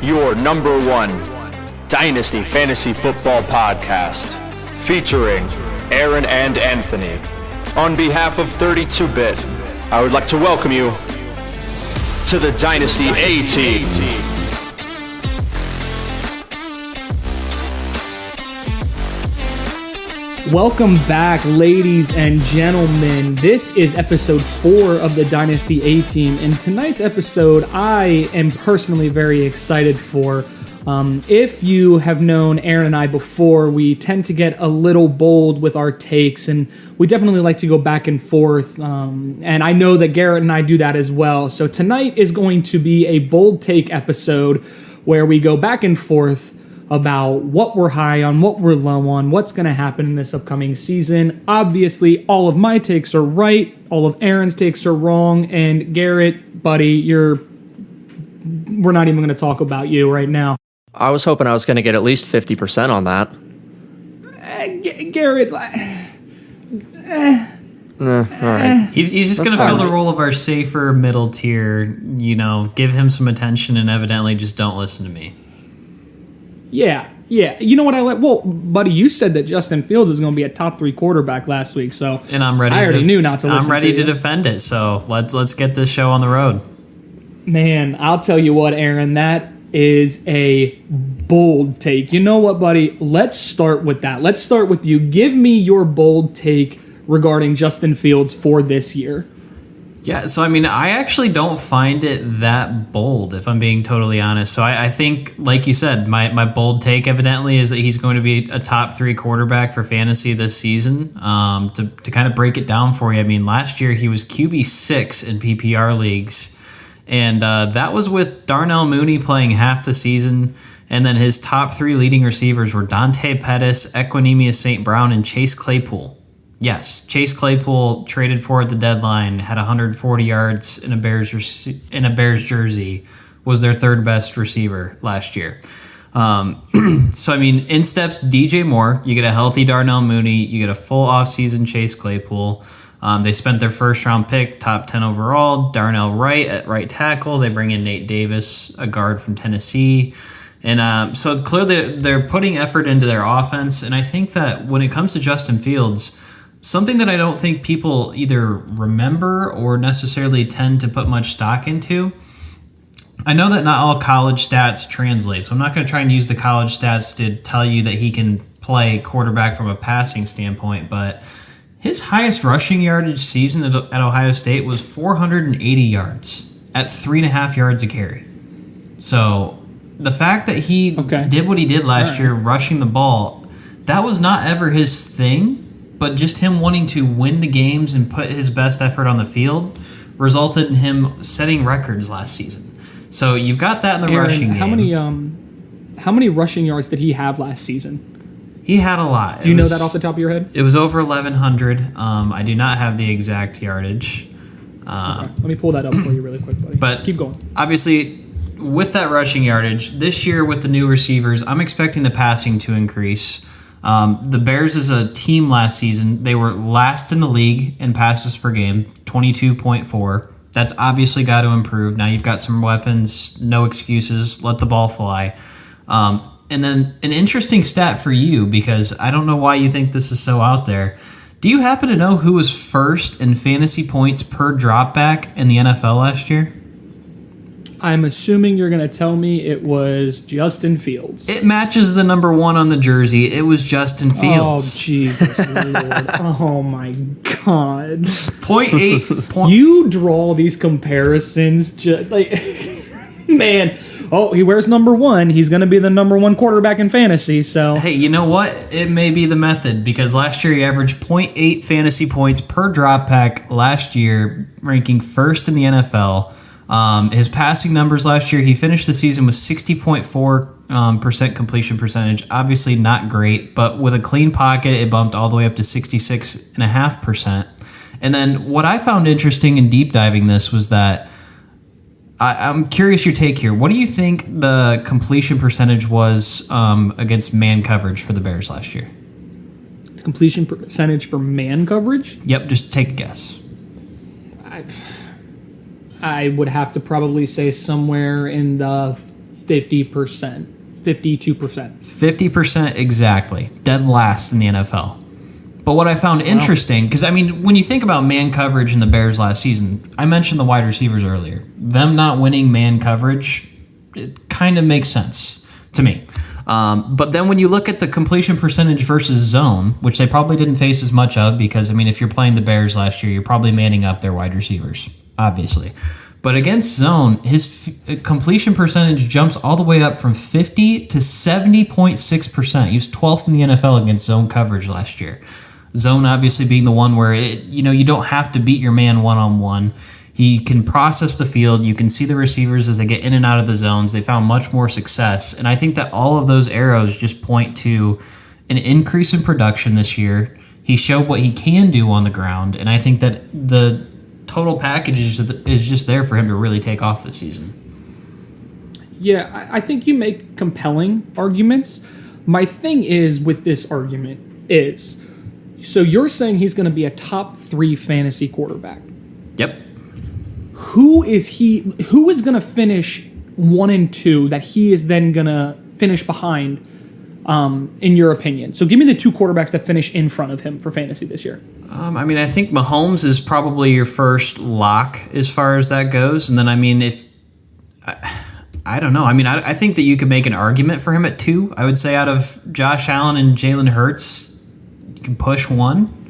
your number one Dynasty Fantasy Football podcast, featuring Aaron and Anthony. On behalf of 32-Bit, I would like to welcome you to the Dynasty A-Team. Welcome back, ladies and gentlemen. This is episode 4 of the Dynasty A-Team, and tonight's episode I am personally very excited for. If you have known Aaron and I before, we tend to get a little bold with our takes, and we definitely like to go back and forth, and I know that Garrett and I do that as well. So tonight is going to be a bold take episode where we go back and forth about what we're high on, what we're low on, what's going to happen in this upcoming season. Obviously, all of my takes are right, all of Aaron's takes are wrong, and Garrett, buddy, we're not even going to talk about you right now. I was hoping I was going to get at least 50% on that. Garrett, all right. He's just going to fill the role of our safer middle tier, give him some attention and evidently just don't listen to me. Yeah. You know what I like? Well, buddy, you said that Justin Fields is going to be a top 3 quarterback last week, so and I'm ready. I already knew not to listen to you. I'm ready to defend it, so let's get this show on the road. Man, I'll tell you what, Aaron, that is a bold take. You know what, buddy? Let's start with that. Let's start with you. Give me your bold take regarding Justin Fields for this year. Yeah, so I actually don't find it that bold, if I'm being totally honest. So I think, like you said, my bold take evidently is that he's going to be a top 3 quarterback for fantasy this season. To kind of break it down for you, last year he was QB6 in PPR leagues, and that was with Darnell Mooney playing half the season, and then his top 3 leading receivers were Dante Pettis, Equanimeous St. Brown, and Chase Claypool. Yes, Chase Claypool, traded for at the deadline, had 140 yards in a Bears jersey, was their 3rd best receiver last year. In steps DJ Moore. You get a healthy Darnell Mooney. You get a full offseason Chase Claypool. They spent their 1st-round pick, top 10 overall, Darnell Wright at right tackle. They bring in Nate Davis, a guard from Tennessee. And so it's clear that they're putting effort into their offense. And I think that when it comes to Justin Fields, something that I don't think people either remember or necessarily tend to put much stock into. I know that not all college stats translate, so I'm not going to try and use the college stats to tell you that he can play quarterback from a passing standpoint, but his highest rushing yardage season at Ohio State was 480 yards at 3.5 yards a carry. So the fact that he did what he did last year, rushing the ball, that was not ever his thing. But just him wanting to win the games and put his best effort on the field resulted in him setting records last season. So you've got that in the rushing game. How many rushing yards did he have last season? He had a lot. Do you know that off the top of your head? It was over 1,100. I do not have the exact yardage. Let me pull that up for you really quick, buddy. But keep going. Obviously, with that rushing yardage, this year with the new receivers, I'm expecting the passing to increase. The Bears as a team last season, they were last in the league in passes per game, 22.4. That's obviously got to improve. Now you've got some weapons, no excuses, let the ball fly. And then an interesting stat for you, because I don't know why you think this is so out there. Do you happen to know who was first in fantasy points per dropback in the NFL last year? I'm assuming you're going to tell me it was Justin Fields. It matches the number 1 on the jersey. It was Justin Fields. Oh, Jesus Lord. Oh, my God. 0.8. You draw these comparisons man. Oh, he wears number 1. He's going to be the number 1 quarterback in fantasy, so. Hey, you know what? It may be the method, because last year he averaged 0.8 fantasy points per dropback last year, ranking 1st in the NFL. His passing numbers last year, he finished the season with 60.4% completion percentage. Obviously not great, but with a clean pocket, it bumped all the way up to 66.5%. And then what I found interesting in deep diving this was that I'm curious your take here. What do you think the completion percentage was against man coverage for the Bears last year? The completion percentage for man coverage? Yep, just take a guess. I would have to probably say somewhere in the 50%, 52%. 50% exactly. Dead last in the NFL. But what I found interesting, because, I mean, when you think about man coverage in the Bears last season, I mentioned the wide receivers earlier. Them not winning man coverage, it kind of makes sense to me. But then when you look at the completion percentage versus zone, which they probably didn't face as much of because, I mean, if you're playing the Bears last year, you're probably manning up their wide receivers, obviously. But against zone, his completion percentage jumps all the way up from 50 to 70.6%. He was 12th in the NFL against zone coverage last year. Zone obviously being the one where, you don't have to beat your man one-on-one. He can process the field. You can see the receivers as they get in and out of the zones. They found much more success. And I think that all of those arrows just point to an increase in production this year. He showed what he can do on the ground. And I think that the total package is just there for him to really take off this season. Yeah, I think you make compelling arguments. My thing is with this argument is, so you're saying he's going to be a top 3 fantasy quarterback. Yep. Who is going to finish 1 and 2 that he is then going to finish behind, in your opinion? So give me the 2 quarterbacks that finish in front of him for fantasy this year. I mean, I think Mahomes is probably your first lock as far as that goes. And then, I mean, I don't know. I mean, I think that you could make an argument for him at 2. I would say out of Josh Allen and Jalen Hurts, you can push 1.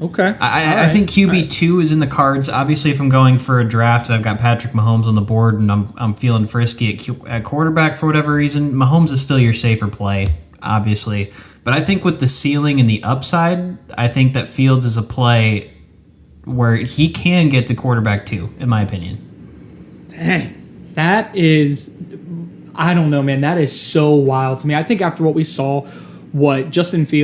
Okay. I think QB 2 is in the cards. Obviously, if I'm going for a draft, I've got Patrick Mahomes on the board, and I'm feeling frisky at quarterback for whatever reason. Mahomes is still your safer play, obviously. But I think with the ceiling and the upside, I think that Fields is a play where he can get to quarterback 2, in my opinion. Dang. That is, I don't know, man. That is so wild to me. I think after what we saw, what Jalen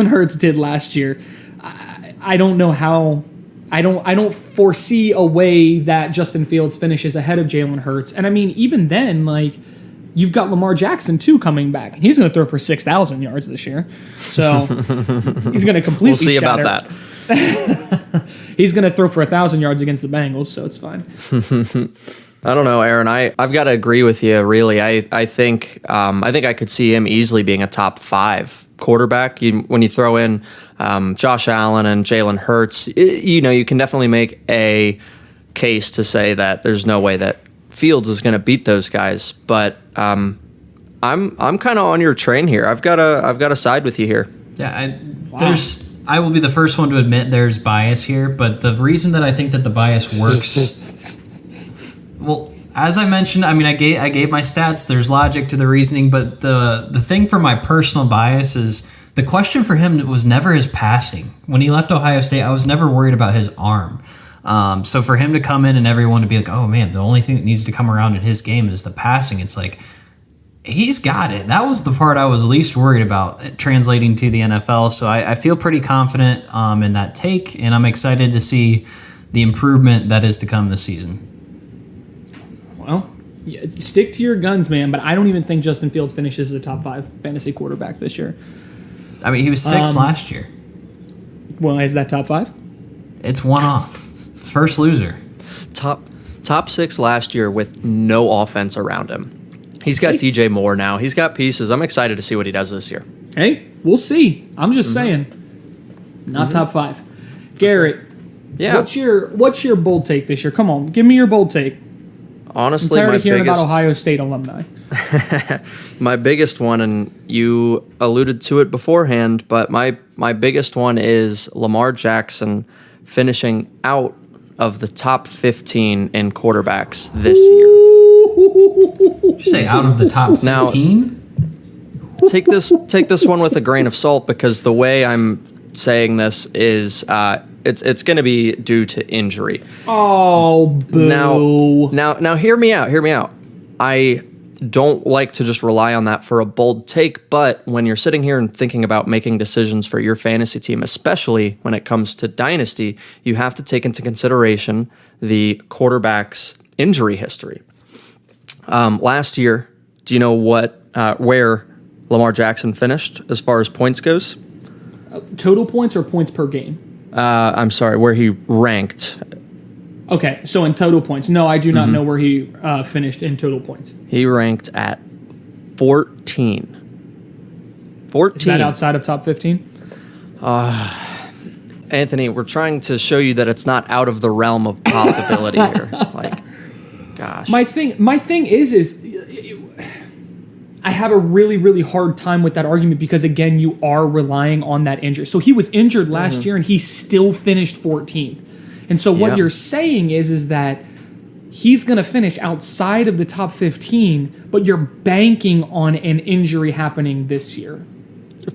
Hurts did last year, I don't know how. I don't foresee a way that Justin Fields finishes ahead of Jalen Hurts. And I mean, even then, like, you've got Lamar Jackson too coming back, and he's going to throw for 6,000 yards this year. So he's going to completely. We'll see shatter. about that. He's going to throw for 1,000 yards against the Bengals, so it's fine. I don't know, Aaron. I've got to agree with you. Really, I think I could see him easily being a top 5 quarterback. When you throw in Josh Allen and Jalen Hurts, you can definitely make a case to say that there's no way that Fields is going to beat those guys. But I'm kind of on your train here. I've got to side with you here. Yeah, I will be the first one to admit there's bias here, but the reason that I think that the bias works. Well, as I mentioned, I mean, I gave my stats. There's logic to the reasoning, but the thing for my personal bias is the question for him was never his passing. When he left Ohio State, I was never worried about his arm. So for him to come in and everyone to be like, oh man, the only thing that needs to come around in his game is the passing. It's like, he's got it. That was the part I was least worried about translating to the NFL. So I feel pretty confident in that take, and I'm excited to see the improvement that is to come this season. Well, yeah, stick to your guns, man. But I don't even think Justin Fields finishes as a top 5 fantasy quarterback this year. I mean, he was 6th last year. Well, is that top 5? It's one off. It's first loser. Top 6 last year with no offense around him. He's got DJ Moore now. He's got pieces. I'm excited to see what he does this year. Hey, we'll see. I'm just saying, not top 5. Garrett, yeah. What's your bold take this year? Come on, give me your bold take. Honestly, I'm tired of hearing about Ohio State alumni. My biggest one, and you alluded to it beforehand, but my biggest one is Lamar Jackson finishing out of the top 15 in quarterbacks this year. Did you say out of the top 15? Now, take this one with a grain of salt, because the way I'm saying this is it's going to be due to injury. Oh, boo. Now hear me out. I don't like to just rely on that for a bold take, but when you're sitting here and thinking about making decisions for your fantasy team, especially when it comes to Dynasty, you have to take into consideration the quarterback's injury history. Last year, do you know where Lamar Jackson finished as far as points goes? Total points or points per game? I'm sorry, where he ranked Okay, so in total points. No, I do not know where he finished in total points. He ranked at 14. 14. Is that outside of top 15? Anthony, we're trying to show you that it's not out of the realm of possibility here. Like, gosh. My thing is I have a really, really hard time with that argument because, again, you are relying on that injury. So he was injured last year and he still finished 14th. And so what you're saying is that he's going to finish outside of the top 15, but you're banking on an injury happening this year.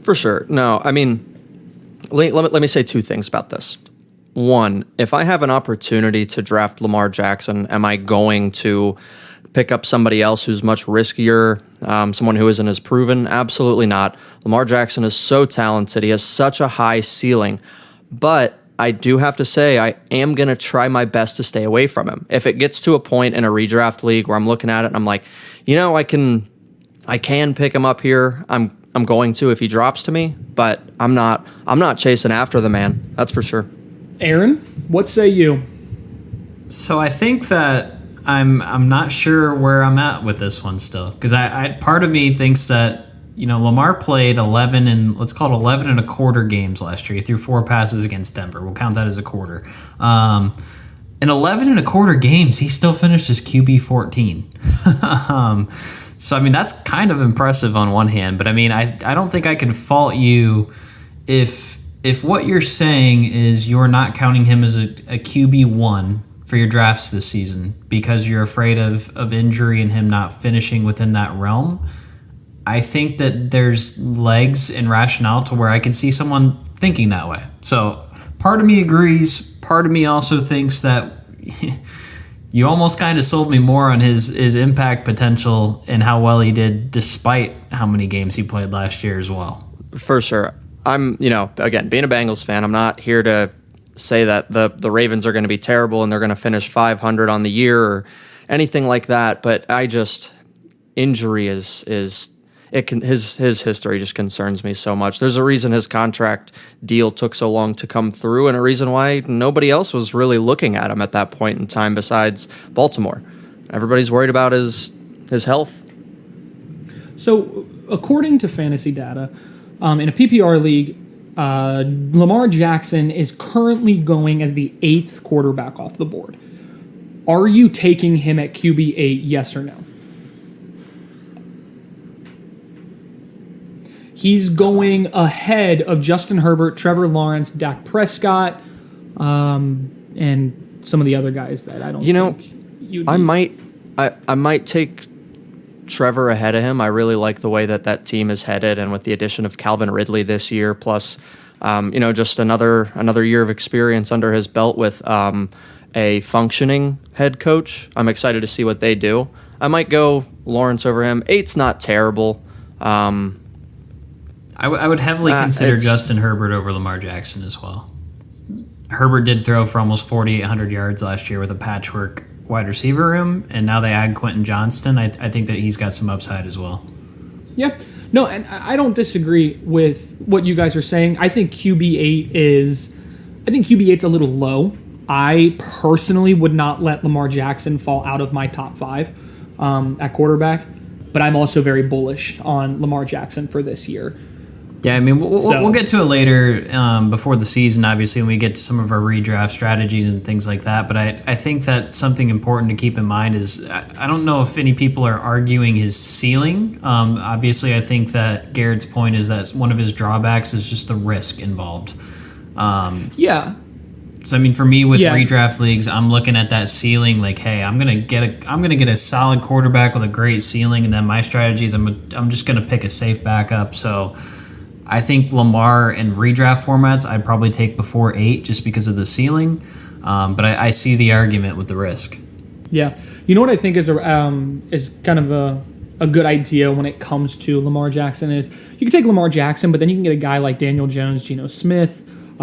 For sure. No, I mean, let me say two things about this. One, if I have an opportunity to draft Lamar Jackson, am I going to pick up somebody else who's much riskier, someone who isn't as proven? Absolutely not. Lamar Jackson is so talented. He has such a high ceiling. But I do have to say I am going to try my best to stay away from him. If it gets to a point in a redraft league where I'm looking at it and I'm like, I can pick him up here. I'm going to if he drops to me, but I'm not chasing after the man. That's for sure. Aaron, what say you? So I think that I'm not sure where I'm at with this one still, because I part of me thinks that Lamar played 11 and let's call it 11 and a quarter games last year. He threw 4 passes against Denver. We'll count that as a quarter. In 11 and a quarter games, he still finished as QB 14. So I mean that's kind of impressive on one hand, but I mean I don't think I can fault you if what you're saying is you're not counting him as a QB1 for your drafts this season because you're afraid of injury and him not finishing within that realm. I think that there's legs and rationale to where I can see someone thinking that way. So part of me agrees. Part of me also thinks that you almost kind of sold me more on his impact potential and how well he did despite how many games he played last year as well. For sure. I'm, again, being a Bengals fan, I'm not here to say that the Ravens are going to be terrible and they're going to finish 500 on the year or anything like that. But injury his history just concerns me so much. There's a reason his contract deal took so long to come through and a reason why nobody else was really looking at him at that point in time besides Baltimore. Everybody's worried about his health. So according to fantasy data, in a PPR league, Lamar Jackson is currently going as the 8th quarterback off the board. Are you taking him at QB8, yes or no? He's going ahead of Justin Herbert, Trevor Lawrence, Dak Prescott, and some of the other guys that I don't think you'd I might take Trevor ahead of him. I really like the way that team is headed, and with the addition of Calvin Ridley this year, plus just another year of experience under his belt with a functioning head coach. I'm excited to see what they do. I might go Lawrence over him. 8's not terrible. I would heavily consider Justin Herbert over Lamar Jackson as well. Herbert did throw for almost 4,800 yards last year with a patchwork wide receiver room, and now they add Quentin Johnston. I think that he's got some upside as well. Yeah. No, and I don't disagree with what you guys are saying. I think QB8's a little low. I personally would not let Lamar Jackson fall out of my top 5 at quarterback, but I'm also very bullish on Lamar Jackson for this year. Yeah, I mean, we'll get to it later before the season, obviously, when we get to some of our redraft strategies and things like that. But I think that something important to keep in mind is I don't know if any people are arguing his ceiling. Obviously, I think that Garrett's point is that one of his drawbacks is just the risk involved. Yeah. So I mean, for me with redraft leagues, I'm looking at that ceiling like, hey, I'm gonna get a solid quarterback with a great ceiling, and then my strategy is I'm just gonna pick a safe backup. So I think Lamar in redraft formats I'd probably take before 8 just because of the ceiling, but I see the argument with the risk. Yeah, you know what I think is kind of a good idea when it comes to Lamar Jackson is you can take Lamar Jackson, but then you can get a guy like Daniel Jones, Geno Smith.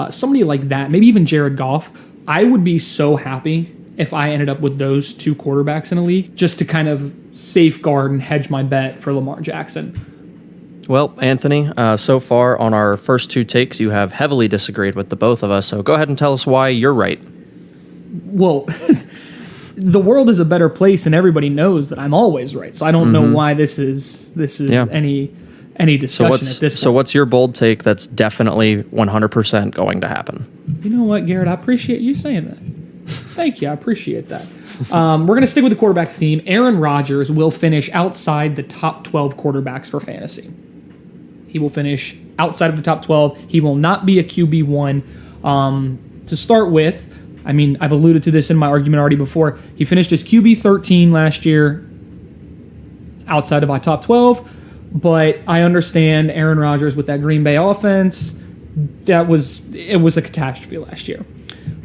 Somebody like that, maybe even Jared Goff. I would be so happy if I ended up with those 2 quarterbacks in a league just to kind of safeguard and hedge my bet for Lamar Jackson. Well, Anthony, so far on our first 2 takes, you have heavily disagreed with the both of us, so go ahead and tell us why you're right. well, the world is a better place, and everybody knows that I'm always right. So I don't know why this is any discussion at this point. So what's your bold take that's definitely 100% going to happen? You know what, Garrett? I appreciate you saying that. Thank you. I appreciate that. We're going to stick with the quarterback theme. Aaron Rodgers will finish outside the top 12 quarterbacks for fantasy. He will finish outside of the top 12. He will not be a QB1. To start with, I mean, I've alluded to this in my argument already before. He finished as QB 13 last year outside of my top 12. But I understand Aaron Rodgers with that Green Bay offense. It was a catastrophe last year.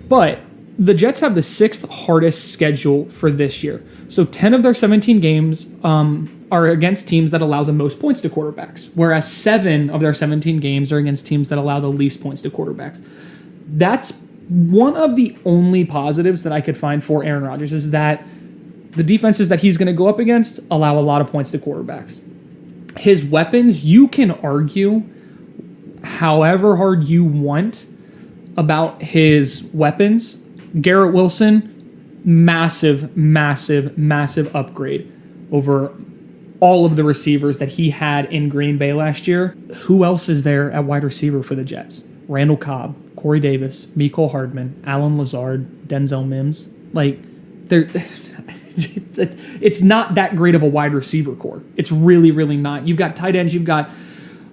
But the Jets have the 6th hardest schedule for this year. So 10 of their 17 games are against teams that allow the most points to quarterbacks, whereas 7 of their 17 games are against teams that allow the least points to quarterbacks. That's one of the only positives that I could find for Aaron Rodgers, is that the defenses that he's going to go up against allow a lot of points to quarterbacks. His weapons, you can argue however hard you want about his weapons. Garrett Wilson, massive upgrade over all of the receivers that he had in Green Bay last year. Who else is there at wide receiver for the Jets? Randall Cobb, Corey Davis, Mecole Hardman, Alan Lazard, Denzel Mims. Like, it's not that great of a wide receiver core. It's really, really not. You've got tight ends. You've got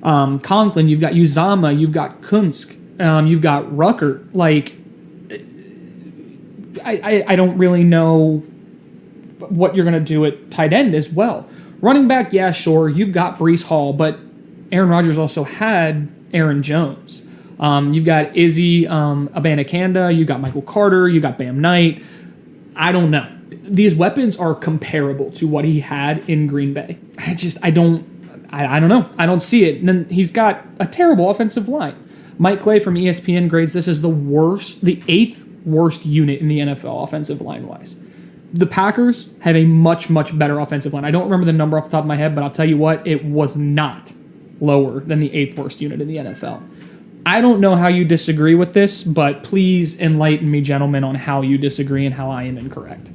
Conklin. You've got Uzama. You've got Kunsk. You've got Rucker. Like, I don't really know what you're going to do at tight end as well. Running back, yeah, sure. You've got Breece Hall, but Aaron Rodgers also had Aaron Jones. You've got Izzy Abanikanda. You've got Michael Carter. You've got Bam Knight. I don't know. These weapons are comparable to what he had in Green Bay. I don't know. I don't see it. And then he's got a terrible offensive line. Mike Clay from ESPN grades this as the 8th worst unit in the NFL offensive line-wise. The Packers have a much, much better offensive line. I don't remember the number off the top of my head, but I'll tell you what, it was not lower than the 8th worst unit in the NFL. I don't know how you disagree with this, but please enlighten me, gentlemen, on how you disagree and how I am incorrect.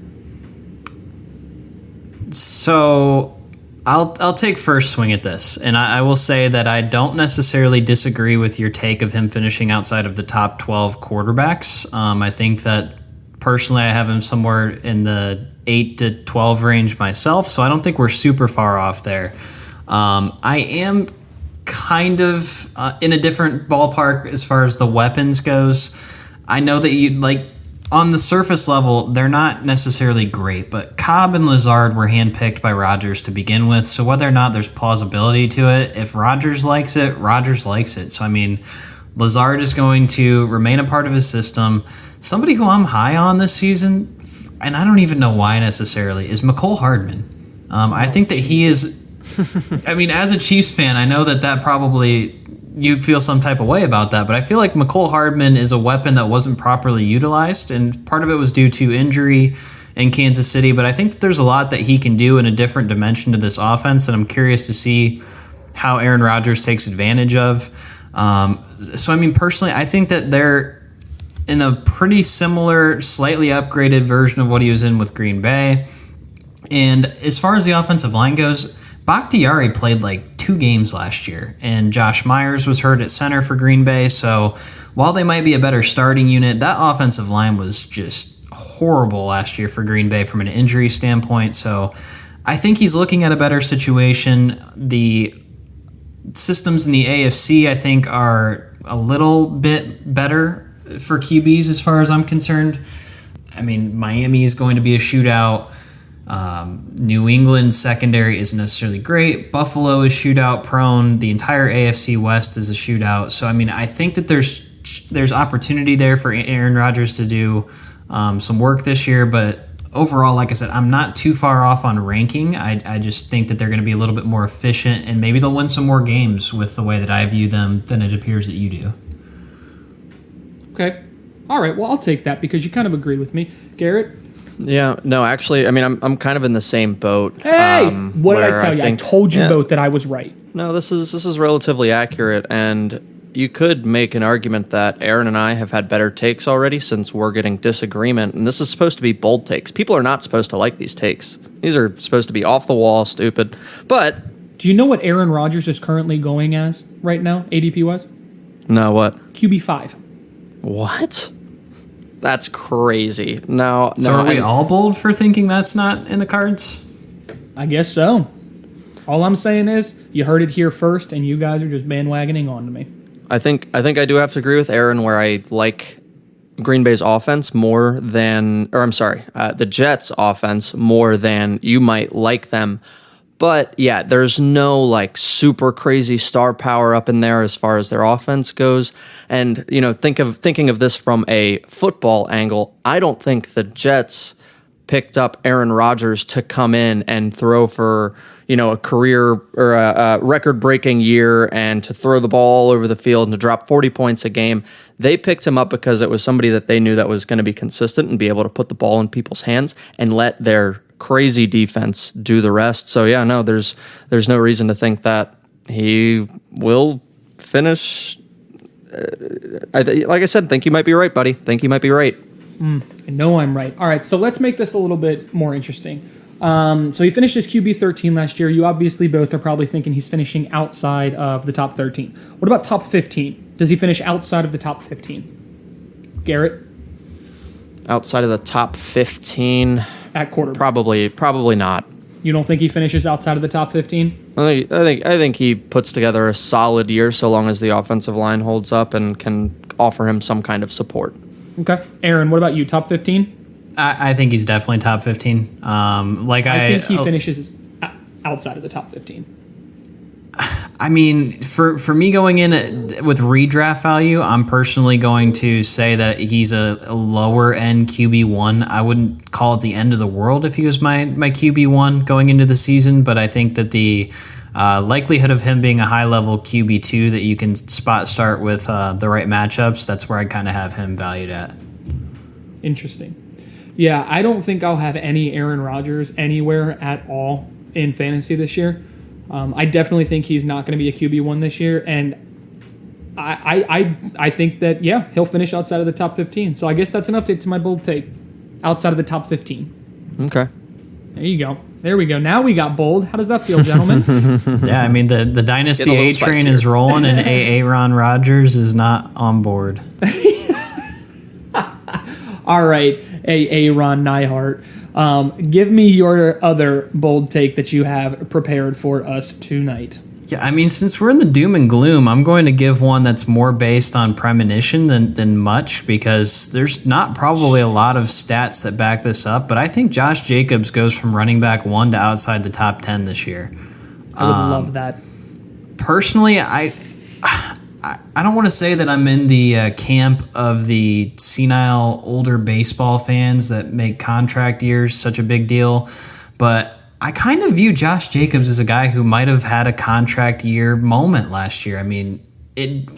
So I'll take first swing at this, and I will say that I don't necessarily disagree with your take of him finishing outside of the top 12 quarterbacks. I think that personally I have him somewhere in the 8 to 12 range myself, so I don't think we're super far off there. I am kind of in a different ballpark as far as the weapons goes. I know that you like on the surface level, they're not necessarily great, but Cobb and Lazard were handpicked by Rodgers to begin with. So whether or not there's plausibility to it, if Rodgers likes it, Rodgers likes it. So I mean, Lazard is going to remain a part of his system. Somebody who I'm high on this season, and I don't even know why necessarily, is Mecole Hardman. I think that he is. I mean, as a Chiefs fan, I know that probably you feel some type of way about that, but I feel like Mecole Hardman is a weapon that wasn't properly utilized, and part of it was due to injury in Kansas City, but I think that there's a lot that he can do in a different dimension to this offense, and I'm curious to see how Aaron Rodgers takes advantage of. So, I mean, personally, I think that they're in a pretty similar, slightly upgraded version of what he was in with Green Bay. And as far as the offensive line goes, Bakhtiari played like 2 games last year, and Josh Myers was hurt at center for Green Bay. So while they might be a better starting unit, that offensive line was just horrible last year for Green Bay from an injury standpoint. So I think he's looking at a better situation. The systems in the AFC, I think, are a little bit better for QBs as far as I'm concerned. I mean, Miami is going to be a shootout. New England secondary isn't necessarily great. Buffalo is shootout prone. The entire AFC West is a shootout. So, I mean, I think that there's opportunity there for Aaron Rodgers to do some work this year. But overall, like I said, I'm not too far off on ranking. I just think that they're going to be a little bit more efficient, and maybe they'll win some more games with the way that I view them than it appears that you do. Okay. All right. Well, I'll take that because you kind of agreed with me. Garrett? Yeah, no, actually, I mean, I'm kind of in the same boat. Hey, what did I tell you? I told you both that I was right. No, this is relatively accurate, and you could make an argument that Aaron and I have had better takes already since we're getting disagreement, and this is supposed to be bold takes. People are not supposed to like these takes. These are supposed to be off the wall, stupid. But do you know what Aaron Rodgers is currently going as right now, ADP-wise? no, what? QB5. What? That's crazy. No. So are we all bold for thinking that's not in the cards? I guess so. All I'm saying is, you heard it here first, and you guys are just bandwagoning on to me. I think I do have to agree with Aaron where I like Green Bay's offense more than, or I'm sorry, the Jets' offense more than you might like them. But yeah, there's no like super crazy star power up in there as far as their offense goes. And you know, thinking of this from a football angle, I don't think the Jets picked up Aaron Rodgers to come in and throw for, you know, a career or a record-breaking year and to throw the ball all over the field and to drop 40 points a game. They picked him up because it was somebody that they knew that was going to be consistent and be able to put the ball in people's hands and let their crazy defense do the rest. So yeah, no, there's no reason to think that he will finish. Like I said, think you might be right, buddy. Think you might be right. I know I'm right. All right, so let's make this a little bit more interesting. So he finished his QB 13 last year. You obviously both are probably thinking he's finishing outside of the top 13. What about top 15? Does he finish outside of the top 15? Garrett? Outside of the top 15, At quarterback. probably not. You don't think he finishes outside of the top 15? I think he puts together a solid year so long as the offensive line holds up and can offer him some kind of support. Okay. Aaron, what about you? Top 15? I think he's definitely top 15. I think he finishes outside of the top 15. I mean, for me going in with redraft value, I'm personally going to say that he's a lower end QB1. I wouldn't call it the end of the world if he was my QB1 going into the season, but I think that the likelihood of him being a high level QB2 that you can spot start with the right matchups, that's where I kind of have him valued at. Interesting. Yeah, I don't think I'll have any Aaron Rodgers anywhere at all in fantasy this year. I definitely think he's not going to be a QB1 this year, and I think that, yeah, he'll finish outside of the top 15. So I guess that's an update to my bold take. Outside of the top 15. Okay. There you go. There we go. Now we got bold. How does that feel, gentlemen? Yeah, I mean, the Dynasty A train is rolling, and Aaron Rodgers is not on board. All right, Aaron Nihart. Give me your other bold take that you have prepared for us tonight. Yeah, I mean, since we're in the doom and gloom, I'm going to give one that's more based on premonition than much, because there's not probably a lot of stats that back this up, but I think Josh Jacobs goes from running back 1 to outside the top 10 this year. I would love that. Personally, I don't want to say that I'm in the camp of the senile older baseball fans that make contract years such a big deal, but I kind of view Josh Jacobs as a guy who might have had a contract year moment last year. I mean,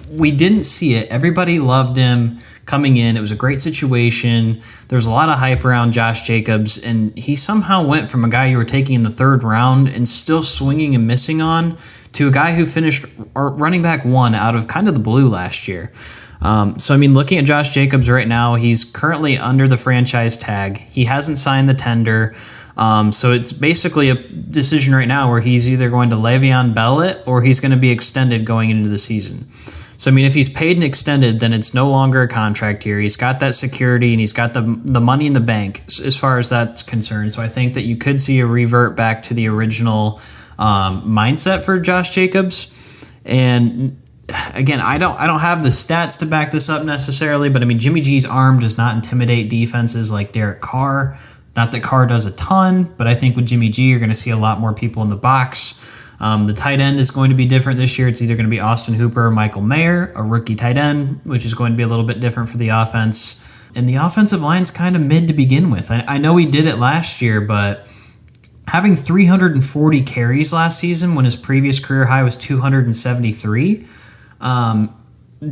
we didn't see it. Everybody loved him coming in. It was a great situation. There's a lot of hype around Josh Jacobs, and he somehow went from a guy you were taking in the 3rd round and still swinging and missing on to a guy who finished running back 1 out of kind of the blue last year. So, I mean, looking at Josh Jacobs right now, he's currently under the franchise tag. He hasn't signed the tender. So it's basically a decision right now where he's either going to Le'Veon Bell it or he's going to be extended going into the season. So, I mean, if he's paid and extended, then it's no longer a contract year. He's got that security and he's got the money in the bank as far as that's concerned. So I think that you could see a revert back to the original mindset for Josh Jacobs. And again, I don't have the stats to back this up necessarily, but I mean, Jimmy G's arm does not intimidate defenses like Derek Carr. Not that Carr does a ton, but I think with Jimmy G, you're going to see a lot more people in the box. The tight end is going to be different this year. It's either going to be Austin Hooper or Michael Mayer, a rookie tight end, which is going to be a little bit different for the offense. And the offensive line's kind of mid to begin with. I know he did it last year, but having 340 carries last season when his previous career high was 273,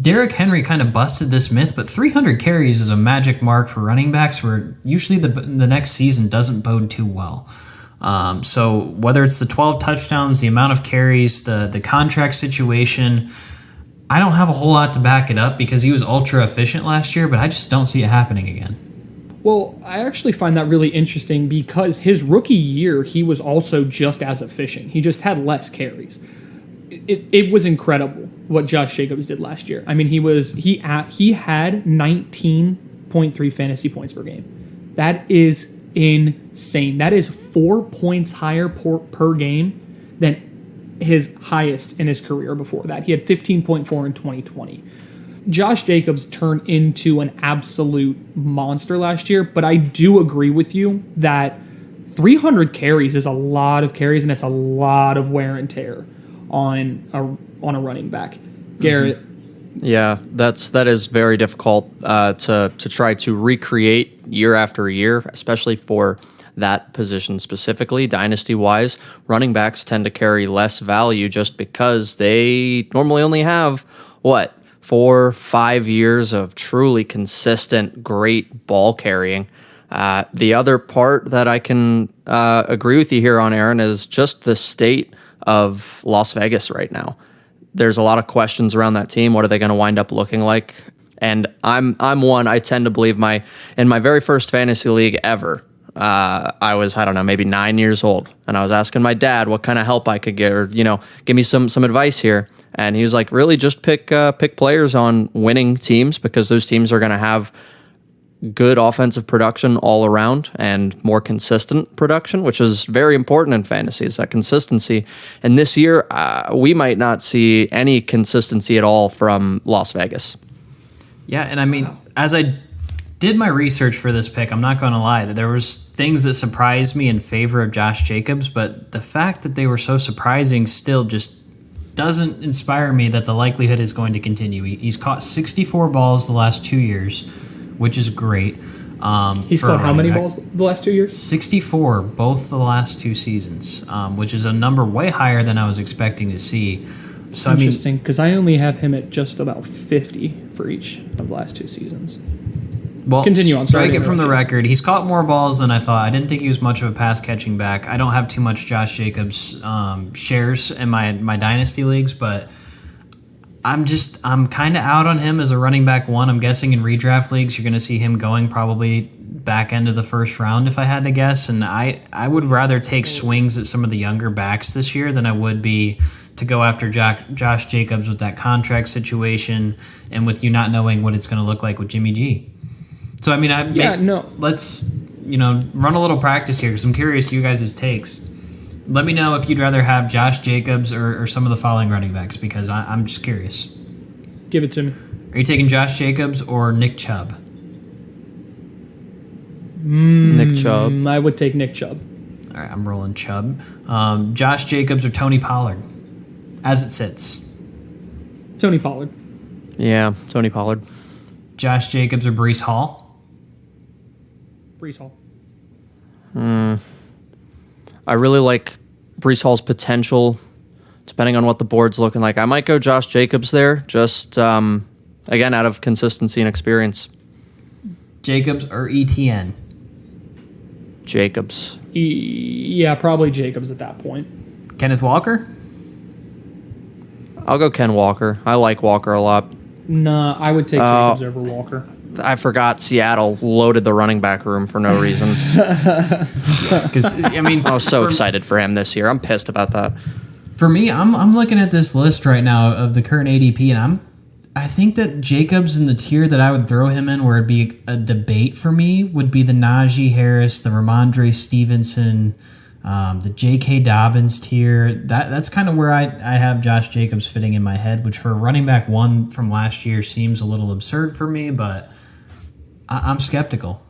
Derrick Henry kind of busted this myth, but 300 carries is a magic mark for running backs where usually the next season doesn't bode too well. So whether it's the 12 touchdowns, the amount of carries, the contract situation, I don't have a whole lot to back it up because he was ultra efficient last year, but I just don't see it happening again. Well, I actually find that really interesting because his rookie year, he was also just as efficient. He just had less carries. It was incredible what Josh Jacobs did last year. I mean, he had 19.3 fantasy points per game. That is insane. That is 4 points higher per game than his highest in his career before that. He had 15.4 in 2020. Josh Jacobs turned into an absolute monster last year, but I do agree with you that 300 carries is a lot of carries, and it's a lot of wear and tear on a running back. Garrett. Yeah, that is very difficult to try to recreate year after year, especially for that position specifically. Dynasty-wise, running backs tend to carry less value just because they normally only have, 4-5 years of truly consistent, great ball carrying. The other part that I can agree with you here on, Aaron, is just the state of Las Vegas right now. There's a lot of questions around that team. What are they going to wind up looking like? And I'm one. I tend to believe in my very first fantasy league ever. I was, maybe 9 years old, and I was asking my dad what kind of help I could get, or give me some advice here. And he was like, really, just pick players on winning teams, because those teams are going to have good offensive production all around and more consistent production, which is very important in fantasy, is that consistency. And this year, we might not see any consistency at all from Las Vegas. Yeah, and I mean, as I did my research for this pick, I'm not going to lie, that there was things that surprised me in favor of Josh Jacobs, but the fact that they were so surprising still just doesn't inspire me that the likelihood is going to continue. He's caught 64 balls the last 2 years, which is great. He's caught how many balls the last 2 years? 64, both the last 2 seasons, which is a number way higher than I was expecting to see. So interesting, because I only have him at just about 50 for each of the last 2 seasons. Well, continue on. Strike it from the record. He's caught more balls than I thought. I didn't think he was much of a pass-catching back. I don't have too much Josh Jacobs shares in my dynasty leagues, but I'm kind of out on him as a running back one. I'm guessing in redraft leagues you're going to see him going probably back end of the first round if I had to guess, and I would rather take swings at some of the younger backs this year than I would be to go after Josh Jacobs with that contract situation and with you not knowing what it's going to look like with Jimmy G. So, I mean, let's, run a little practice here because I'm curious you guys' takes. Let me know if you'd rather have Josh Jacobs or some of the following running backs, because I'm just curious. Give it to me. Are you taking Josh Jacobs or Nick Chubb? Nick Chubb. I would take Nick Chubb. All right, I'm rolling Chubb. Josh Jacobs or Tony Pollard, as it sits? Tony Pollard. Yeah, Tony Pollard. Josh Jacobs or Breece Hall? Breece Hall. I really like Breece Hall's potential, depending on what the board's looking like. I might go Josh Jacobs there, just, again, out of consistency and experience. Jacobs or ETN? Jacobs. Yeah, probably Jacobs at that point. Kenneth Walker? I'll go Ken Walker. I like Walker a lot. Nah, I would take Jacobs over Walker. I forgot Seattle loaded the running back room for no reason. Because I was so excited for him this year. I'm pissed about that. For me, I'm looking at this list right now of the current ADP, and I think that Jacobs in the tier that I would throw him in, where it'd be a debate for me, would be the Najee Harris, the Ramondre Stevenson, the J.K. Dobbins tier. That's kind of where I have Josh Jacobs fitting in my head, which for a running back one from last year seems a little absurd for me, but I'm skeptical.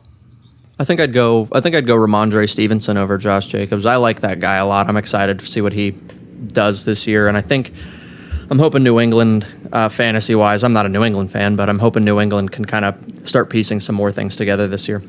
I think I'd go Ramondre Stevenson over Josh Jacobs. I like that guy a lot. I'm excited to see what he does this year, and I'm hoping New England, fantasy-wise, I'm not a New England fan, but I'm hoping New England can kind of start piecing some more things together this year.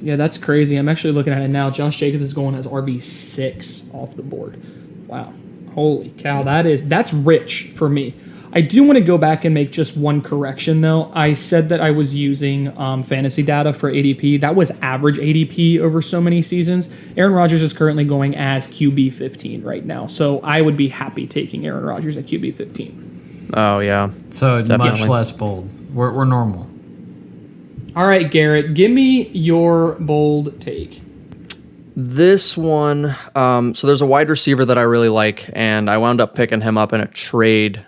Yeah, that's crazy. I'm actually looking at it now. Josh Jacobs is going as RB6 off the board. Wow. Holy cow, that's rich for me. I do want to go back and make just one correction, though. I said that I was using fantasy data for ADP. That was average ADP over so many seasons. Aaron Rodgers is currently going as QB 15 right now, so I would be happy taking Aaron Rodgers at QB 15. Oh, yeah. So Definitely. much less bold. We're normal. All right, Garrett, give me your bold take. This one, so there's a wide receiver that I really like, and I wound up picking him up in a trade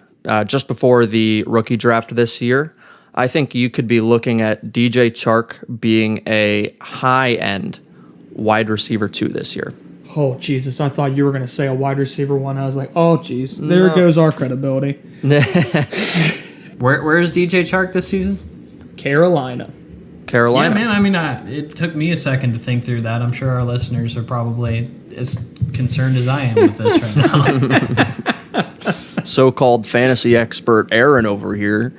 just before the rookie draft this year. I think you could be looking at DJ Chark being a high-end wide receiver 2 this year. Oh, Jesus, I thought you were going to say a wide receiver 1. I was like, oh, jeez, there goes our credibility. Where is DJ Chark this season? Carolina. Carolina. Yeah, man. I mean, it took me a second to think through that. I'm sure our listeners are probably as concerned as I am with this right now. So-called fantasy expert Aaron over here.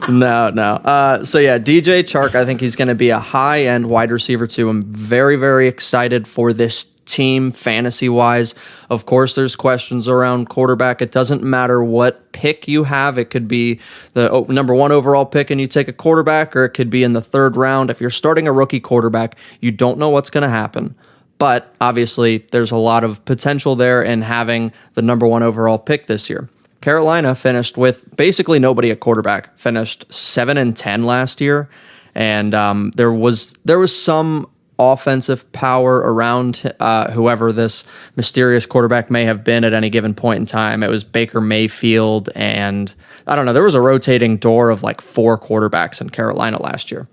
No. So yeah, DJ Chark, I think he's going to be a high-end wide receiver 2. I'm very, very excited for this team fantasy-wise. Of course, there's questions around quarterback. It doesn't matter what pick you have. It could be the number 1 overall pick and you take a quarterback, or it could be in the 3rd round. If you're starting a rookie quarterback, you don't know what's going to happen. But obviously, there's a lot of potential there in having the number 1 overall pick this year. Carolina finished with basically nobody at quarterback, finished 7-10 last year. And there was some offensive power around whoever this mysterious quarterback may have been at any given point in time. It was Baker Mayfield, and I don't know, there was a rotating door of like 4 quarterbacks in Carolina last year.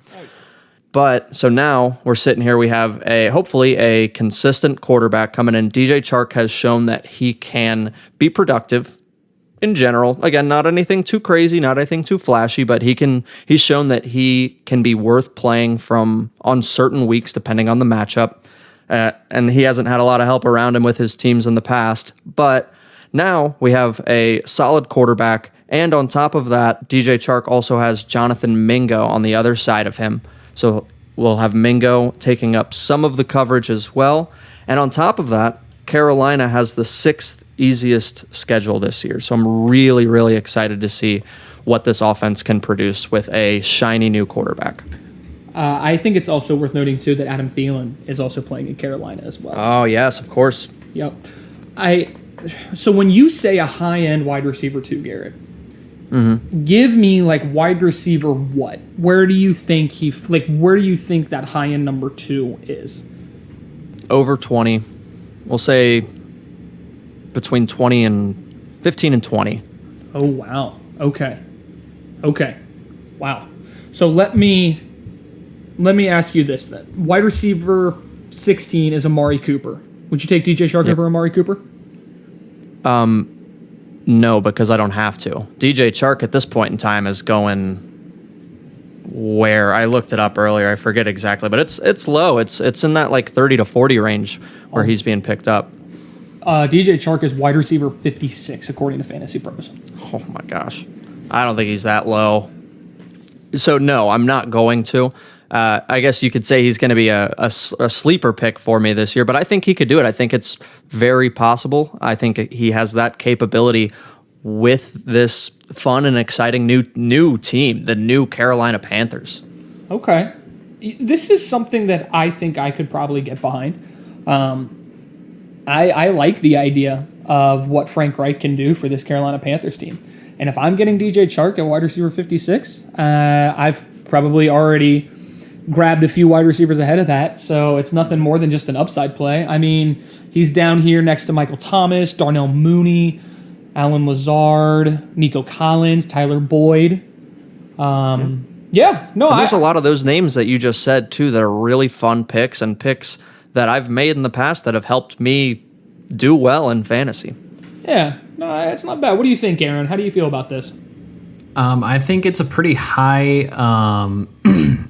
But so now we're sitting here, we have hopefully a consistent quarterback coming in. DJ Chark has shown that he can be productive in general. Again, not anything too crazy, not anything too flashy, but he's shown that he can be worth playing from on certain weeks depending on the matchup. And he hasn't had a lot of help around him with his teams in the past. But now we have a solid quarterback, and on top of that, DJ Chark also has Jonathan Mingo on the other side of him. So we'll have Mingo taking up some of the coverage as well. And on top of that, Carolina has the 6th easiest schedule this year. So I'm really, really excited to see what this offense can produce with a shiny new quarterback. I think it's also worth noting, too, that Adam Thielen is also playing in Carolina as well. Oh, yes, of course. Yep. So when you say a high-end wide receiver 2, Garrett, give me like wide receiver what? Where do you think that high-end number 2 is? Over 20. We'll say between 15 and 20. Oh, wow. Okay. Wow. So let me ask you this then. Wide receiver 16 is Amari Cooper. Would you take DJ Chark over Amari Cooper? No, because I don't have to. DJ Chark at this point in time is going where I looked it up earlier. I forget exactly, but it's low. It's in that like 30 to 40 range where he's being picked up. DJ Chark is wide receiver 56 according to Fantasy Pros. Oh my gosh, I don't think he's that low. So no, I'm not going to. I guess you could say he's going to be a sleeper pick for me this year, but I think he could do it. I think it's very possible. I think he has that capability with this fun and exciting new team, the new Carolina Panthers. Okay. This is something that I think I could probably get behind. I like the idea of what Frank Reich can do for this Carolina Panthers team. And if I'm getting DJ Chark at wide receiver 56, I've probably already grabbed a few wide receivers ahead of that, so it's nothing more than just an upside play. I mean, he's down here next to Michael Thomas, Darnell Mooney, Alan Lazard, Nico Collins, Tyler Boyd. There's a lot of those names that you just said, too, that are really fun picks and picks that I've made in the past that have helped me do well in fantasy. Yeah, no, it's not bad. What do you think, Aaron? How do you feel about this? I think it's a pretty high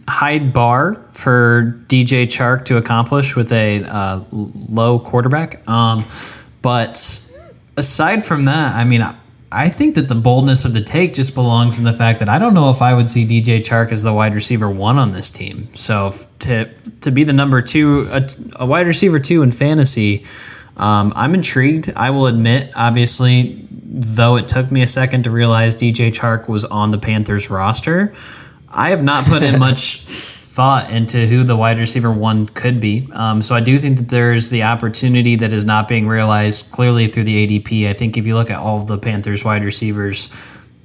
high bar for DJ Chark to accomplish with a low quarterback. But aside from that, I mean, I think that the boldness of the take just belongs in the fact that I don't know if I would see DJ Chark as the wide receiver 1 on this team. So to be the number 2, a wide receiver 2 in fantasy, I'm intrigued. I will admit, obviously, though it took me a second to realize DJ Chark was on the Panthers roster, I have not put in much thought into who the wide receiver one could be. So I do think that there's the opportunity that is not being realized clearly through the ADP. I think if you look at all of the Panthers wide receivers,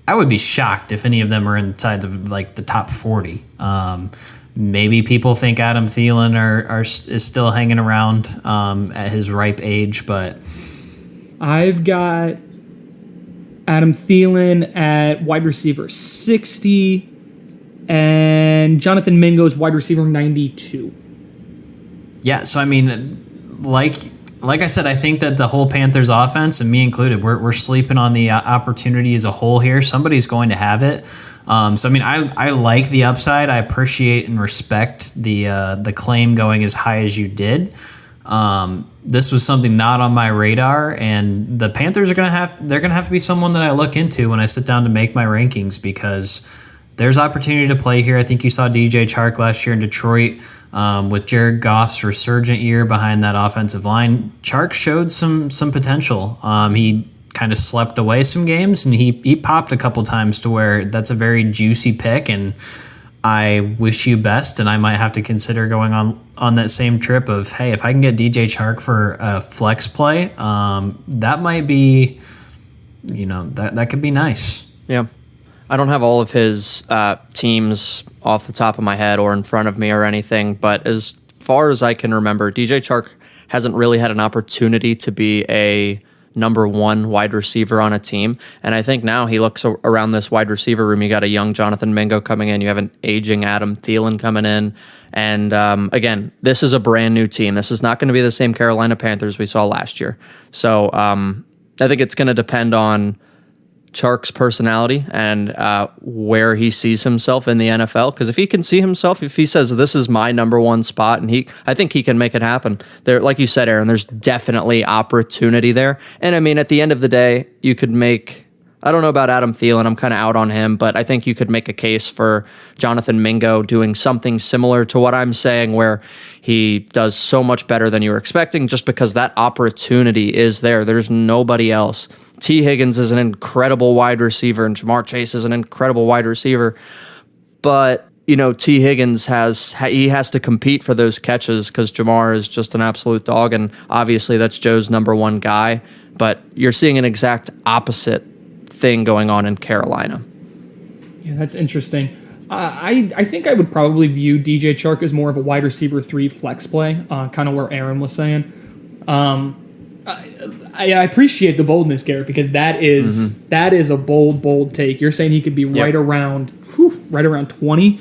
I would be shocked if any of them are inside of like the top 40. Maybe people think Adam Thielen is still hanging around at his ripe age, but I've got Adam Thielen at wide receiver 60 and Jonathan Mingo's wide receiver 92. Yeah, so I mean, like I said, I think that the whole Panthers offense, and me included, we're sleeping on the opportunity as a whole here. Somebody's going to have it. So I mean, I like the upside. I appreciate and respect the claim going as high as you did. This was something not on my radar, and the Panthers are gonna have to be someone that I look into when I sit down to make my rankings, because there's opportunity to play here. I think you saw DJ Chark last year in Detroit with Jared Goff's resurgent year behind that offensive line. Chark showed some potential. He kind of slept away some games, and he popped a couple times to where that's a very juicy pick, and I wish you best, and I might have to consider going on that same trip of, hey, if I can get DJ Chark for a flex play, that might be, that could be nice. Yeah. I don't have all of his teams off the top of my head or in front of me or anything, but as far as I can remember, DJ Chark hasn't really had an opportunity to be a number one wide receiver on a team. And I think now he looks around this wide receiver room. You got a young Jonathan Mingo coming in. You have an aging Adam Thielen coming in. And again, this is a brand new team. This is not going to be the same Carolina Panthers we saw last year. So I think it's going to depend on Chark's personality and where he sees himself in the NFL. Because if he can see himself, if he says this is my number one spot, and I think he can make it happen. There, like you said, Aaron, there's definitely opportunity there. And I mean, at the end of the day, you could make. I don't know about Adam Thielen. I'm kind of out on him, but I think you could make a case for Jonathan Mingo doing something similar to what I'm saying, where he does so much better than you were expecting, just because that opportunity is there. There's nobody else. T. Higgins is an incredible wide receiver, and Jamar Chase is an incredible wide receiver. But, T. Higgins has to compete for those catches because Jamar is just an absolute dog, and obviously that's Joe's number one guy. But you're seeing an exact opposite thing going on in Carolina. Yeah, that's interesting. I think I would probably view DJ Chark as more of a wide receiver 3 flex play, kind of where Aaron was saying. I appreciate the boldness, Garrett, because that is a bold take. You're saying he could be right around 20.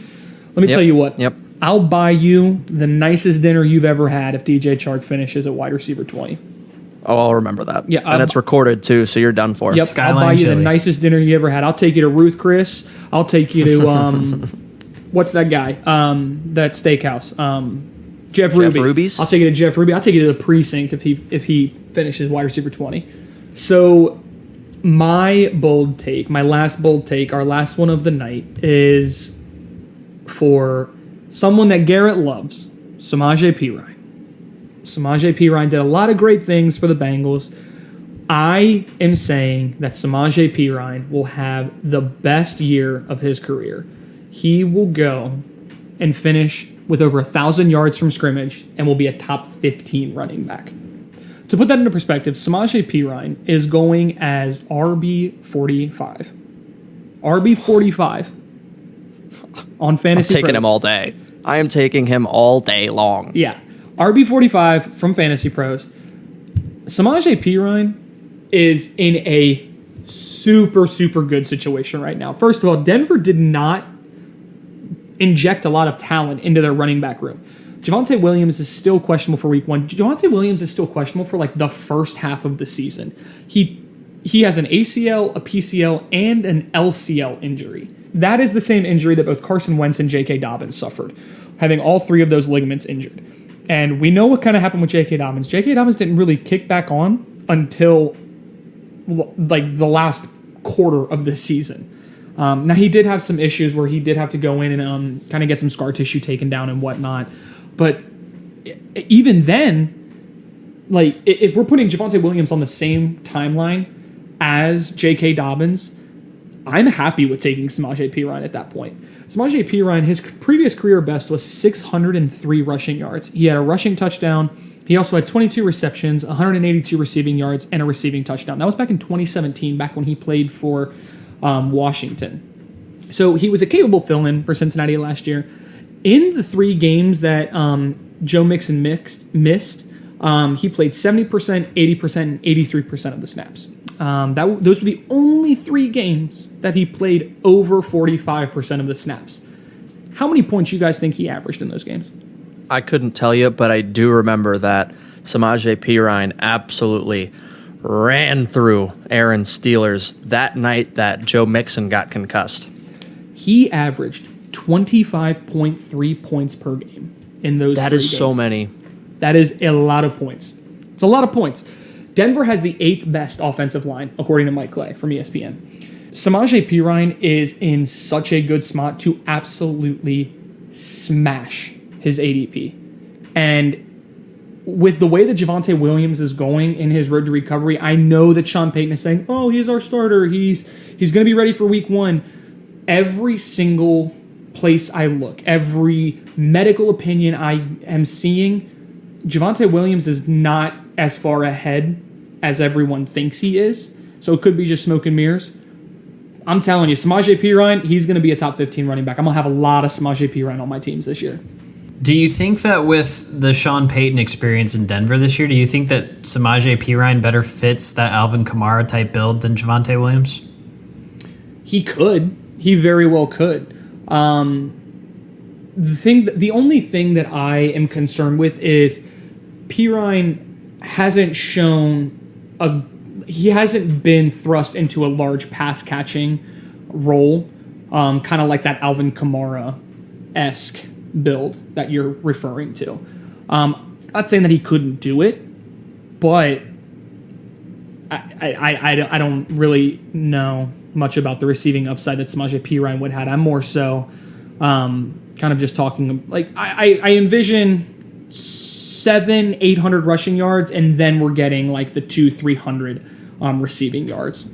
Let me tell you what. Yep. I'll buy you the nicest dinner you've ever had if DJ Chark finishes at wide receiver 20. Oh, I'll remember that. Yeah, and it's recorded too, so you're done for. Yep, Skyline I'll buy you chili. the nicest dinner you ever had. I'll take you to Ruth Chris. I'll take you to what's that guy? That steakhouse. Jeff Ruby's? I'll take you to Jeff Ruby. I'll take you to the precinct if he finishes wide receiver 20. So my last bold take, our last one of the night, is for someone that Garrett loves, Samaje Perine. Samaje Perine did a lot of great things for the Bengals. I am saying that Samaje Perine will have the best year of his career. He will go and finish with over 1,000 yards from scrimmage and will be a top 15 running back. To put that into perspective, Samaje Perine is going as RB45. RB45 on Fantasy I'm taking Pros. him all day. I am taking him all day long. Yeah. RB45 from Fantasy Pros. Samaje Perine is in a super, super good situation right now. First of all, Denver did not inject a lot of talent into their running back room. Javonte Williams is still questionable for week 1. Javonte Williams is still questionable for like the first half of the season. He has an ACL, a PCL, and an LCL injury. That is the same injury that both Carson Wentz and J.K. Dobbins suffered, having all 3 of those ligaments injured. And we know what kind of happened with J.K. Dobbins. J.K. Dobbins didn't really kick back on until like the last quarter of the season. Now, he did have some issues where he did have to go in and kind of get some scar tissue taken down and whatnot. But even then, like, if we're putting Javonte Williams on the same timeline as J.K. Dobbins, I'm happy with taking Samaje Perine at that point. Samaje Perine, his previous career best was 603 rushing yards. He had a rushing touchdown. He also had 22 receptions, 182 receiving yards, and a receiving touchdown. That was back in 2017, back when he played for Washington. So he was a capable fill-in for Cincinnati last year. In the 3 games that Joe Mixon missed, he played 70%, 80%, and 83% of the snaps. Those were the only 3 games that he played over 45% of the snaps. How many points you guys think he averaged in those games? I couldn't tell you, but I do remember that Samaje Perine absolutely ran through Aaron's Steelers that night that Joe Mixon got concussed. He averaged 25.3 points per game in those 3 games. That is so many. That is a lot of points. It's a lot of points. Denver has the 8th best offensive line, according to Mike Clay from ESPN. Samaje Perine is in such a good spot to absolutely smash his ADP. And with the way that Javonte Williams is going in his road to recovery, I know that Sean Payton is saying, oh, he's our starter. He's going to be ready for week 1. Every single place I look, every medical opinion I am seeing, Javonte Williams is not as far ahead as everyone thinks he is. So it could be just smoke and mirrors. I'm telling you, Samaje Perine, he's going to be a top 15 running back. I'm going to have a lot of Samaje Perine on my teams this year. Do you think that with the Sean Payton experience in Denver this year, do you think that Samaje Perine better fits that Alvin Kamara type build than Javonte Williams? He could. He very well could. The only thing that I am concerned with is Perine hasn't been thrust into a large pass catching role, kind of like that Alvin Kamara-esque build that you're referring to. It's not saying that he couldn't do it, but I don't really know much about the receiving upside that Samaje Perine would have. I'm more so kind of just talking like I envision 700-800 rushing yards, and then we're getting like the 200-300 receiving yards.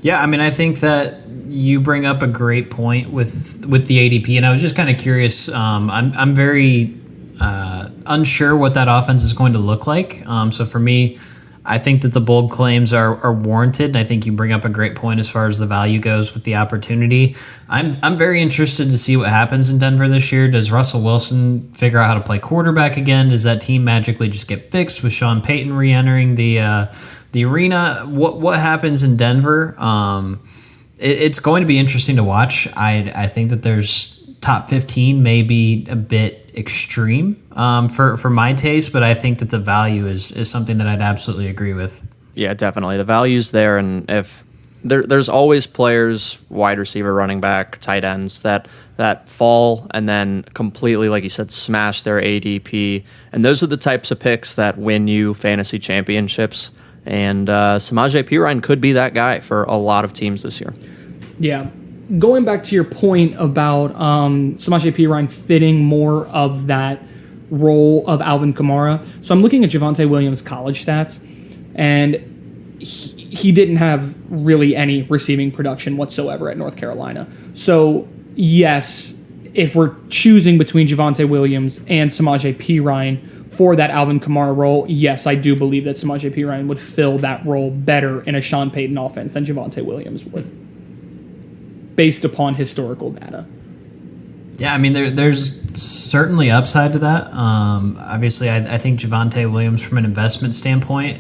Yeah, I mean, I think that you bring up a great point with the ADP, and I was just kind of curious. I'm very unsure what that offense is going to look like. So for me, I think that the bold claims are warranted, and I think you bring up a great point as far as the value goes with the opportunity. I'm very interested to see what happens in Denver this year. Does Russell Wilson figure out how to play quarterback again? Does that team magically just get fixed with Sean Payton re-entering the arena? What happens in Denver? It's going to be interesting to watch. I think that there's top 15 may be a bit extreme for my taste, but I think that the value is something that I'd absolutely agree with. Yeah, definitely. The value's there, and if there's always players, wide receiver, running back, tight ends, that fall and then completely, like you said, smash their ADP. And those are the types of picks that win you fantasy championships. And Samaje Perine could be that guy for a lot of teams this year. Yeah. Going back to your point about Samaje Perine fitting more of that role of Alvin Kamara. So I'm looking at Javonte Williams' college stats, and he didn't have really any receiving production whatsoever at North Carolina. So, yes, if we're choosing between Javonte Williams and Samaje Perine for that Alvin Kamara role, yes, I do believe that Samaje Perine would fill that role better in a Sean Payton offense than Javonte Williams would, based upon historical data. Yeah, I mean, there's certainly upside to that. Obviously, I think Javonte Williams, from an investment standpoint,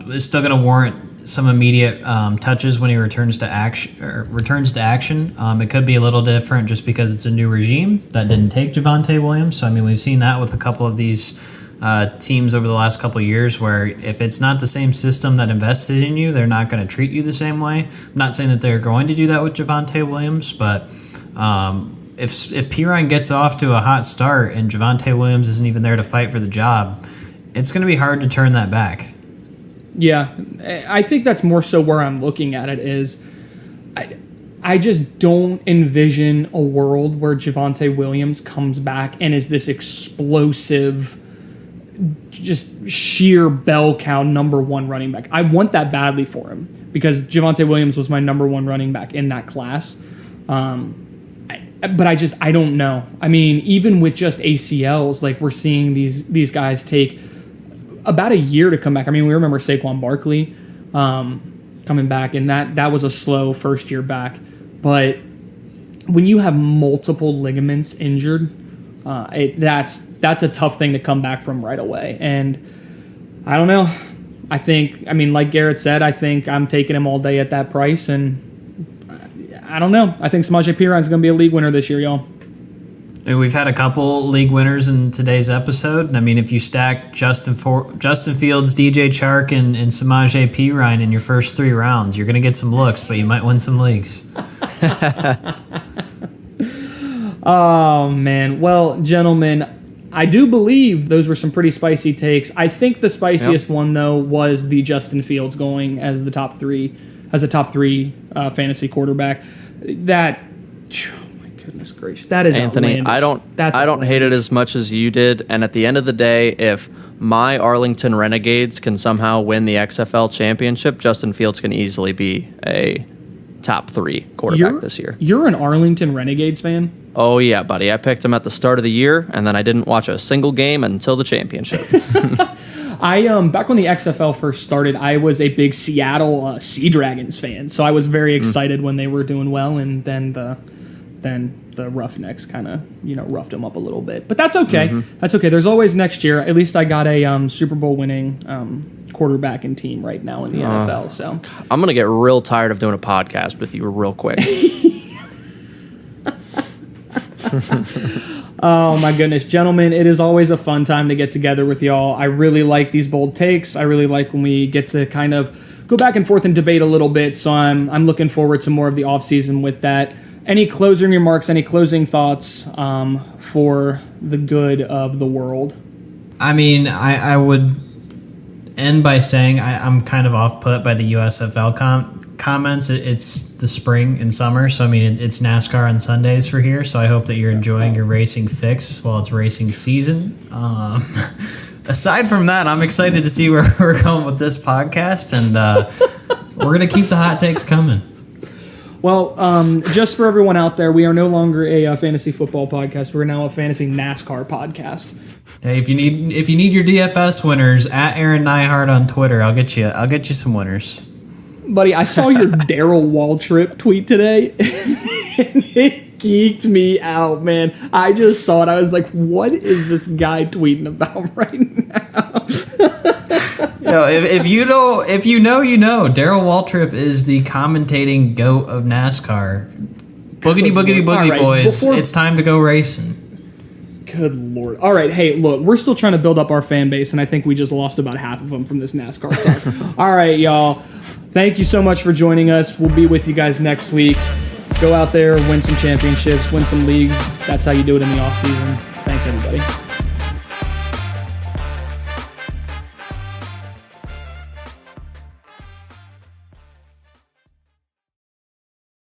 is still going to warrant some immediate touches when he returns to action. It could be a little different just because it's a new regime that didn't take Javonte Williams. So, I mean, we've seen that with a couple of these teams over the last couple of years, where if it's not the same system that invested in you, they're not going to treat you the same way. I'm not saying that they're going to do that with Javonte Williams, but if Perine gets off to a hot start and Javonte Williams isn't even there to fight for the job, it's going to be hard to turn that back. Yeah, I think that's more so where I'm looking at it is I just don't envision a world where Javonte Williams comes back and is this explosive, just sheer bell cow number one running back. I want that badly for him because Javonte Williams was my number one running back in that class. But I don't know. I mean, even with just ACLs, like we're seeing these guys take about a year to come back. I mean, we remember Saquon Barkley coming back, and that was a slow first year back. But when you have multiple ligaments injured, that's a tough thing to come back from right away. And I don't know. I mean, like Garrett said, I think I'm taking him all day at that price, and I don't know. I think Samaje Perine's going to be a league winner this year, y'all. We've had a couple league winners in today's episode. And I mean, if you stack Justin Fields, DJ Chark, and Samaje Perine in your first 3 rounds, you're going to get some looks, but you might win some leagues. Oh, man. Well, gentlemen, I do believe those were some pretty spicy takes. I think the spiciest one, though, was the Justin Fields going as a top three fantasy quarterback. That, oh my goodness gracious, that is Anthony. outlandish. I don't hate it as much as you did. And at the end of the day, if my Arlington Renegades can somehow win the XFL championship, Justin Fields can easily be a top 3 quarterback this year. You're an Arlington Renegades fan? Oh yeah, buddy. I picked him at the start of the year, and then I didn't watch a single game until the championship. Back when the XFL first started, I was a big Seattle Sea Dragons fan, so I was very excited when they were doing well, and then the Roughnecks kind of roughed them up a little bit. But that's okay. That's okay. There's always next year. At least I got a Super Bowl winning quarterback and team right now in the NFL. So I'm gonna get real tired of doing a podcast with you real quick. Oh my goodness, gentlemen, it is always a fun time to get together with y'all. I really like these bold takes. I really like when we get to kind of go back and forth and debate a little bit, so I'm looking forward to more of the offseason with that. Any closing remarks, any closing thoughts for the good of the world? I mean, I would end by saying I'm kind of off-put by the USFL comments. It's the spring and summer, so I mean it's NASCAR on Sundays for here, so I hope that you're enjoying your racing fix while it's racing season. Aside from that, I'm excited to see where we're going with this podcast, and we're going to keep the hot takes coming. Well, just for everyone out there, we are no longer a fantasy football podcast. We're now a fantasy NASCAR podcast. Hey, if you need your DFS winners, at Aaron Nihart on Twitter, I'll get you some winners. Buddy, I saw your Daryl Waltrip tweet today, and it geeked me out, man. I just saw it. I was like, what is this guy tweeting about right now? If you know, you know. Daryl Waltrip is the commentating goat of NASCAR. Boogity, boogity, boogie, right, boys. It's time to go racing. Good Lord. All right, hey, look, we're still trying to build up our fan base, and I think we just lost about half of them from this NASCAR talk. All right, y'all. Thank you so much for joining us. We'll be with you guys next week. Go out there, win some championships, win some leagues. That's how you do it in the offseason. Thanks, everybody.